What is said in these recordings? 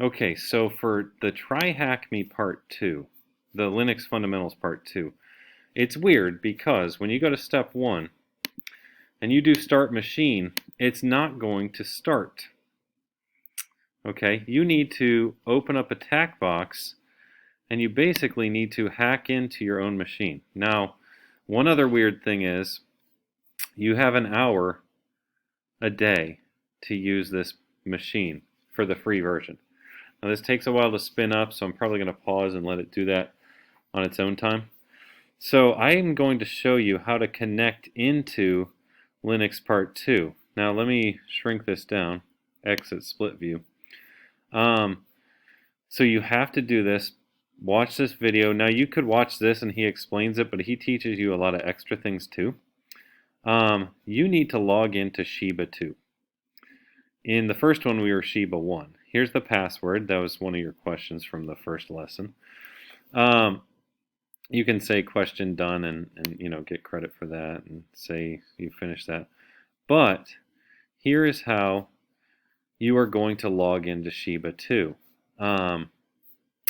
Okay, so for the TryHackMe Part 2, the Linux Fundamentals Part 2, it's weird because when you go to Step 1 and you do Start Machine, it's not going to start. Okay, you need to open up a tack box and you basically need to hack into your own machine. Now, one other weird thing is you have an hour a day to use this machine for the free version. Now this takes a while to spin up, so I'm probably going to pause and let it do that on its own time. So I am going to show you how to connect into Linux Part 2. Now let me shrink this down, exit split view. So you have to do this. Watch this video. Now you could watch this and he explains it, but he teaches you a lot of extra things too. You need to log into Shiba 2. In the first one we were Shiba 1. Here's the password. That was one of your questions from the first lesson. You can say question done and get credit for that and say you finished that. But here is how you are going to log into Shiba 2.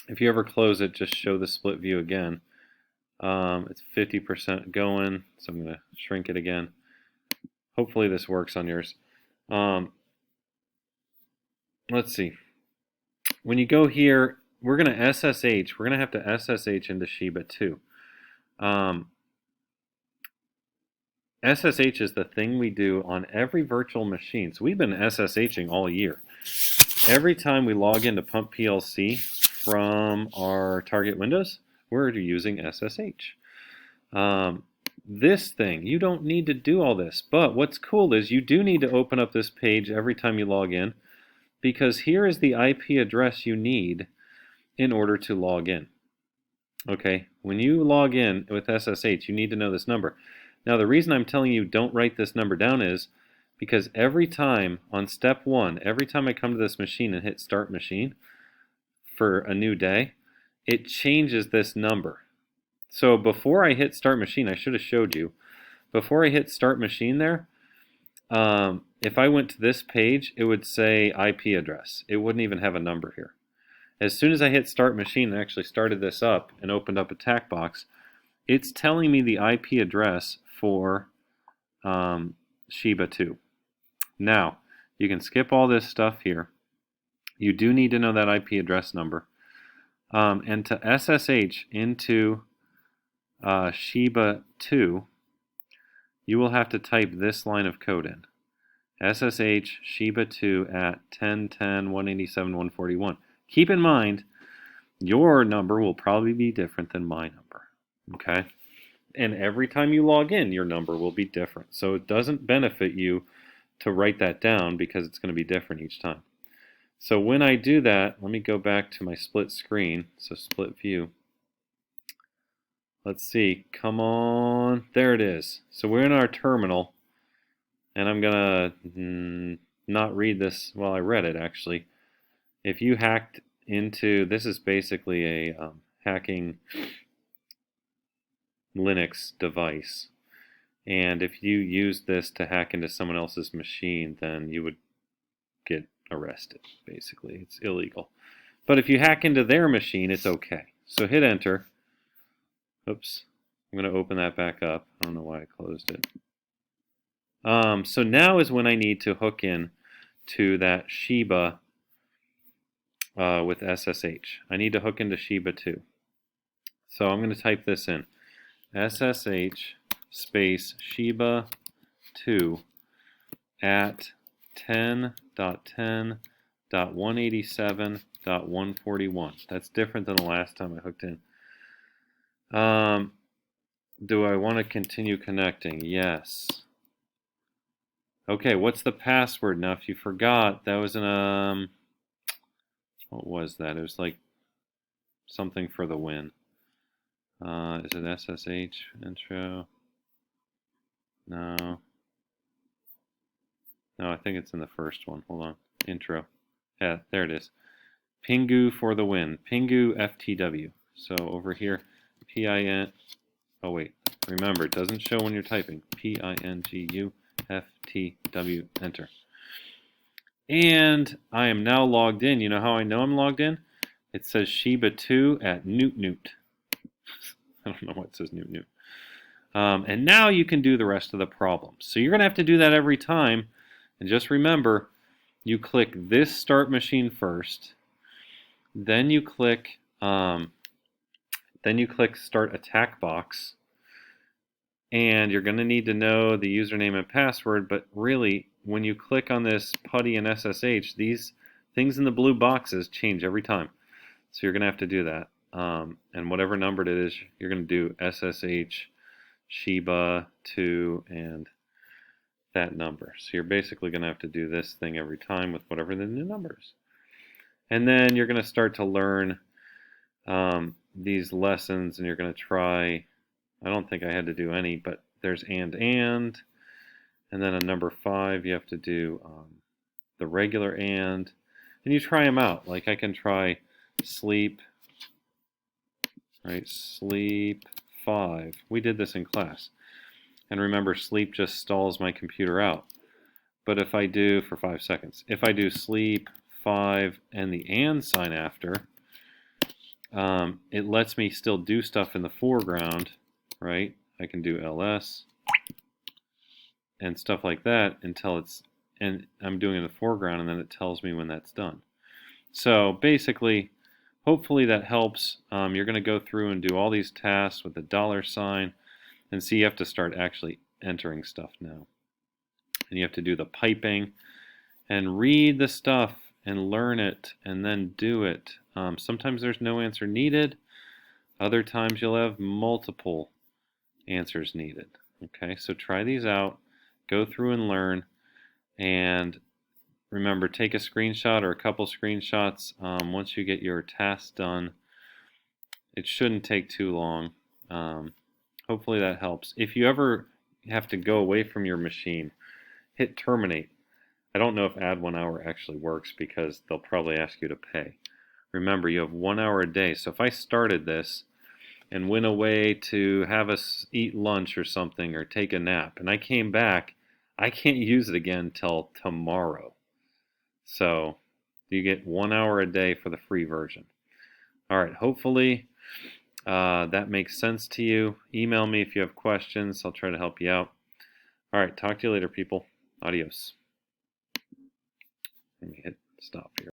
If you ever close it, just show the split view again. It's 50% going, so I'm going to shrink it again. Hopefully this works on yours. Let's see. When you go here, we're going to SSH. We're going to have to SSH into Shiba 2. SSH is the thing we do on every virtual machine. So we've been SSHing all year. Every time we log into Pump PLC from our target windows, we're using SSH. This thing, you don't need to do all this. But what's cool is you do need to open up this page every time you log in, because here is the IP address you need in order to log in. Okay, when you log in with SSH, you need to know this number. Now the reason I'm telling you don't write this number down is because every time on step 1, every time I come to this machine and hit start machine for a new day, it changes this number. So before I hit start machine, I should have showed you, before I hit start machine there, if I went to this page, it would say IP address. It wouldn't even have a number here. As soon as I hit start machine and actually started this up and opened up a tack box, it's telling me the IP address for Shiba 2. Now, you can skip all this stuff here. You do need to know that IP address number. And to SSH into Shiba 2, you will have to type this line of code in. SSH Shiba 2 at 10.10.187.141. Keep in mind, your number will probably be different than my number. Okay? And every time you log in, your number will be different. So it doesn't benefit you to write that down because it's going to be different each time. So when I do that, let me go back to my split screen, so split view. Let's see, come on, there it is. So we're in our terminal, and I'm going to not read this, well I read it actually. If you hacked into, this is basically a hacking Linux device. And if you use this to hack into someone else's machine, then you would get arrested, basically. It's illegal. But if you hack into their machine, it's okay. So hit enter. Oops. I'm going to open that back up. I don't know why I closed it. So now is when I need to hook in to that Shiba with SSH. I need to hook into Shiba 2. So I'm going to type this in. SSH space Shiba 2 at 10.10.187.141. That's different than the last time I hooked in. Do I want to continue connecting? Yes. Okay, what's the password? Now, if you forgot, that was an, what was that? It was like something for the win. Is it SSH intro? No. No, I think it's in the first one. Hold on. Intro. Yeah, there it is. Pingu for the win. Pingu FTW. So over here, PIN. Oh, wait. Remember, it doesn't show when you're typing. PINGU FTW. Enter. And I am now logged in. You know how I know I'm logged in? It says Shiba2 at Newt Newt. I don't know why it says Newt Newt. And now you can do the rest of the problem. So you're going to have to do that every time. And just remember, you click this Start Machine first. Then you click Start Attack Box. And you're going to need to know the username and password. But really, when you click on this PuTTY and SSH, these things in the blue boxes change every time. So you're going to have to do that. And whatever number it is, you're going to do SSH, Shiba 2, and that number. So you're basically going to have to do this thing every time with whatever the new number is. And then you're going to start to learn these lessons, and you're going to try, I don't think I had to do any, but there's and then on number 5 you have to do the regular and you try them out. Like I can try sleep, right? Sleep 5. We did this in class. And remember, sleep just stalls my computer out. But if I do, for 5 seconds, if I do sleep 5 and the and sign after, it lets me still do stuff in the foreground, right? I can do ls and stuff like that until it's, and I'm doing it in the foreground, and then it tells me when that's done. So basically, hopefully that helps. You're going to go through and do all these tasks with the $sign, and see you have to start actually entering stuff now. And you have to do the piping and read the stuff and learn it and then do it. Sometimes there's no answer needed. Other times you'll have multiple answers needed. Okay, so try these out. Go through and learn. And remember, take a screenshot or a couple screenshots once you get your task done. It shouldn't take too long. Hopefully that helps. If you ever have to go away from your machine, hit terminate. I don't know if add 1 hour actually works because they'll probably ask you to pay. Remember, you have 1 hour a day. So if I started this and went away to have us eat lunch or something or take a nap and I came back, I can't use it again till tomorrow. So you get 1 hour a day for the free version. All right, hopefully that makes sense to you. Email me if you have questions. I'll try to help you out. All right, talk to you later, people. Adios. Let me hit stop here.